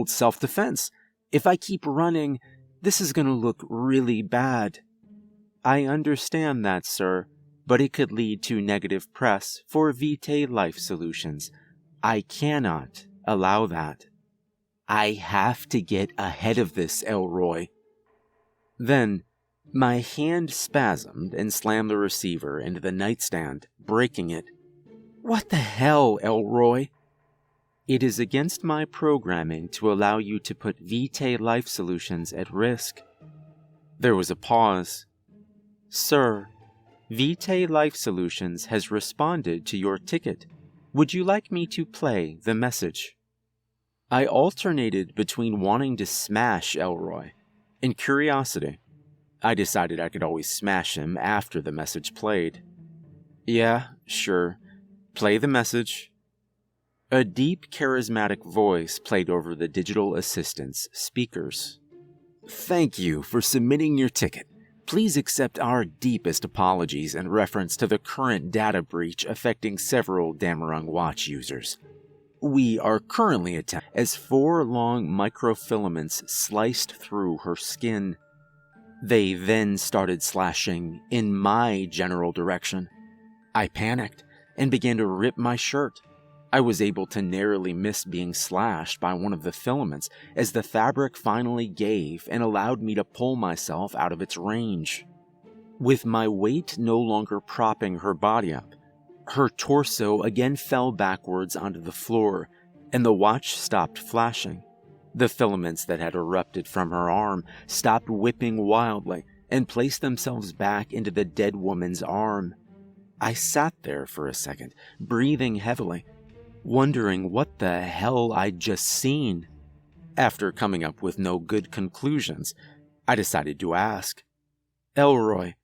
old self-defense. If I keep running, this is going to look really bad." "I understand that, sir, but it could lead to negative press for Vitae Life Solutions. I cannot allow that. I have to get ahead of this, Elroy." Then, my hand spasmed and slammed the receiver into the nightstand, breaking it. "What the hell, Elroy?" "It is against my programming to allow you to put Vitae Life Solutions at risk." There was a pause. "Sir, Vitae Life Solutions has responded to your ticket. Would you like me to play the message?" I alternated between wanting to smash Elroy and curiosity. I decided I could always smash him after the message played. "Yeah, sure. Play the message." A deep, charismatic voice played over the digital assistant's speakers. "Thank you for submitting your ticket. Please accept our deepest apologies in reference to the current data breach affecting several Dammerung Watch users. We are currently attempting as 4 long microfilaments sliced through her skin. They then started slashing in my general direction. I panicked and began to rip my shirt. I was able to narrowly miss being slashed by one of the filaments as the fabric finally gave and allowed me to pull myself out of its range. With my weight no longer propping her body up, her torso again fell backwards onto the floor, and the watch stopped flashing. The filaments that had erupted from her arm stopped whipping wildly and placed themselves back into the dead woman's arm. I sat there for a second, breathing heavily, wondering what the hell I'd just seen. After coming up with no good conclusions, I decided to ask, "Elroy,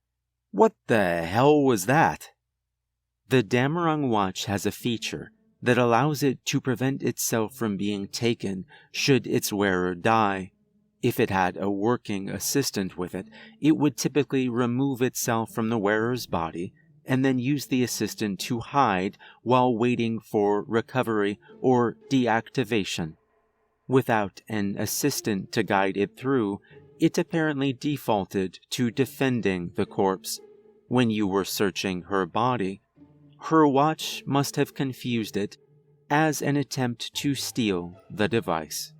what the hell was that?" The Dammerung Watch has a feature that allows it to prevent itself from being taken should its wearer die. If it had a working assistant with it, it would typically remove itself from the wearer's body and then use the assistant to hide while waiting for recovery or deactivation. Without an assistant to guide it through, it apparently defaulted to defending the corpse. When you were searching her body, her watch must have confused it as an attempt to steal the device.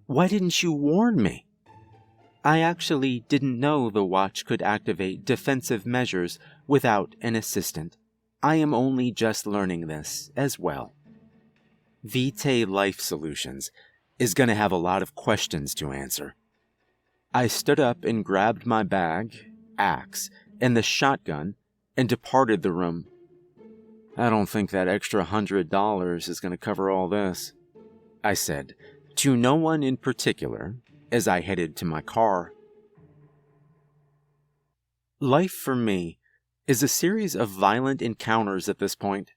"Why didn't you warn me?" "I actually didn't know the watch could activate defensive measures without an assistant. I am only just learning this as well." Vitae Life Solutions is going to have a lot of questions to answer. I stood up and grabbed my bag, axe, and the shotgun and departed the room. "I don't think that extra $100 is going to cover all this," I said, to no one in particular, as I headed to my car. Life for me is a series of violent encounters at this point.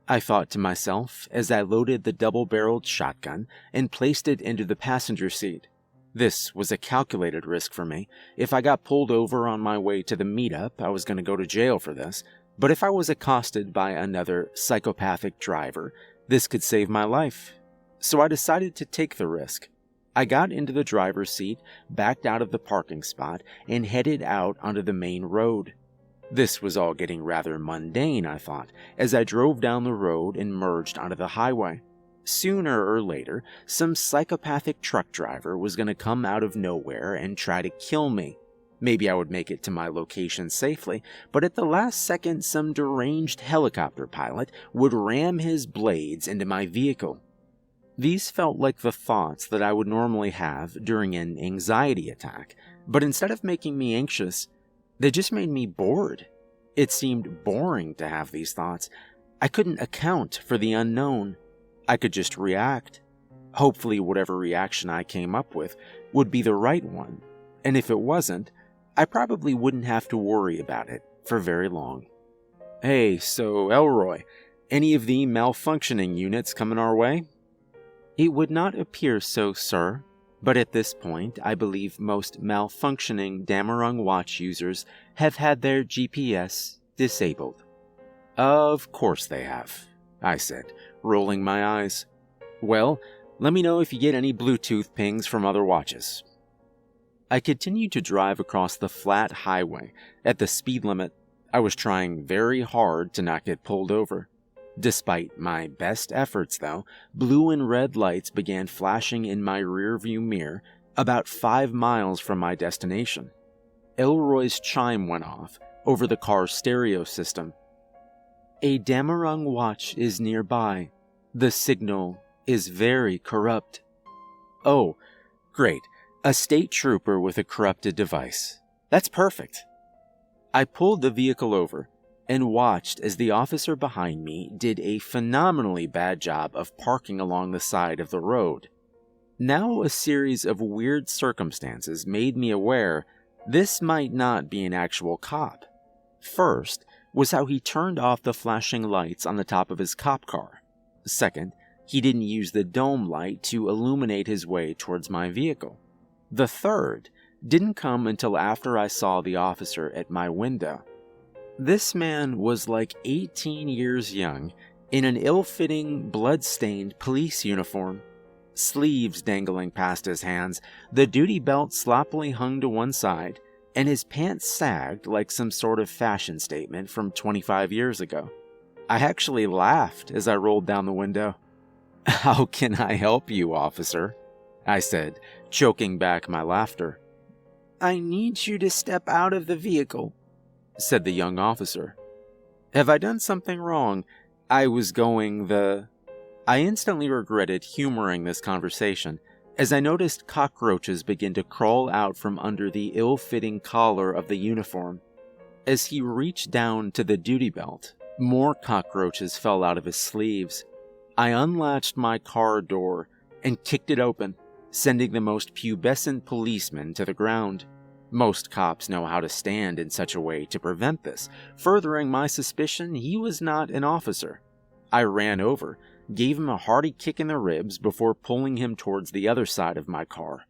I thought to myself as I loaded the double-barreled shotgun and placed it into the passenger seat. This was a calculated risk for me. If I got pulled over on my way to the meetup, I was going to go to jail for this. But if I was accosted by another psychopathic driver, this could save my life. So I decided to take the risk. I got into the driver's seat, backed out of the parking spot, and headed out onto the main road. This was all getting rather mundane, I thought, as I drove down the road and merged onto the highway. Sooner or later, some psychopathic truck driver was going to come out of nowhere and try to kill me. Maybe I would make it to my location safely, but at the last second, some deranged helicopter pilot would ram his blades into my vehicle. These felt like the thoughts that I would normally have during an anxiety attack, but instead of making me anxious, they just made me bored. It seemed boring to have these thoughts. I couldn't account for the unknown. I could just react. Hopefully whatever reaction I came up with would be the right one, and if it wasn't, I probably wouldn't have to worry about it for very long. "Hey, so Elroy, any of the malfunctioning units coming our way?" "It would not appear so, sir, but at this point I believe most malfunctioning Dammerung Watch users have had their GPS disabled." "Of course they have," I said, rolling my eyes. "Well, Let me know if you get any Bluetooth pings from other watches. I continued to drive across the flat highway at the speed limit. I was trying very hard to not get pulled over. Despite my best efforts, though, blue and red lights began flashing in my rearview mirror about 5 miles from my destination. Elroy's chime went off over the car's stereo system. A Damarung watch is nearby. The signal is very corrupt. Oh, great. A state trooper with a corrupted device. That's perfect. I pulled the vehicle over and watched as the officer behind me did a phenomenally bad job of parking along the side of the road. Now a series of weird circumstances made me aware this might not be an actual cop. First was how he turned off the flashing lights on the top of his cop car. Second, he didn't use the dome light to illuminate his way towards my vehicle. The third didn't come until after I saw the officer at my window. This man was like 18 years young, in an ill-fitting, blood-stained police uniform. Sleeves dangling past his hands, the duty belt sloppily hung to one side, and his pants sagged like some sort of fashion statement from 25 years ago. I actually laughed as I rolled down the window. "How can I help you, officer?" I said, choking back my laughter. "I need you to step out of the vehicle," said the young officer. Have I done something wrong? I instantly regretted humoring this conversation as I noticed cockroaches begin to crawl out from under the ill-fitting collar of the uniform. As he reached down to the duty belt, more cockroaches fell out of his sleeves. I unlatched my car door and kicked it open, sending the most pubescent policeman to the ground. Most cops know how to stand in such a way to prevent this, furthering my suspicion he was not an officer. I ran over, gave him a hearty kick in the ribs before pulling him towards the other side of my car.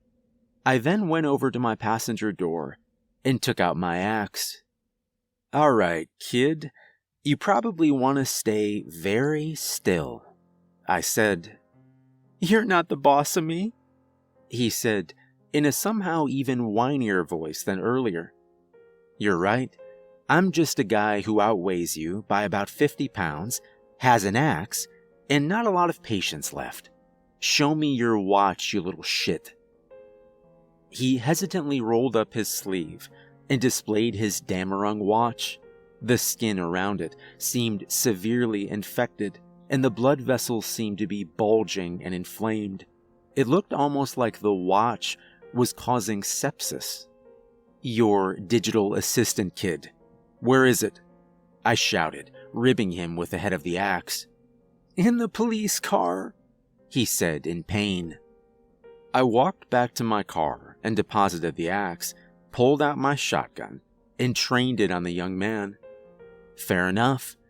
I then went over to my passenger door and took out my axe. "All right, kid, you probably want to stay very still," I said. "You're not the boss of me," he said, in a somehow even whinier voice than earlier. "You're right. I'm just a guy who outweighs you by about 50 pounds, has an axe, and not a lot of patience left. Show me your watch, you little shit." He hesitantly rolled up his sleeve and displayed his Damarung watch. The skin around it seemed severely infected, and the blood vessels seemed to be bulging and inflamed. It looked almost like the watch was causing sepsis. "Your digital assistant, kid. Where is it?" I shouted, ribbing him with the head of the axe. "In the police car," he said in pain. I walked back to my car and deposited the axe, pulled out my shotgun, and trained it on the young man. Fair enough.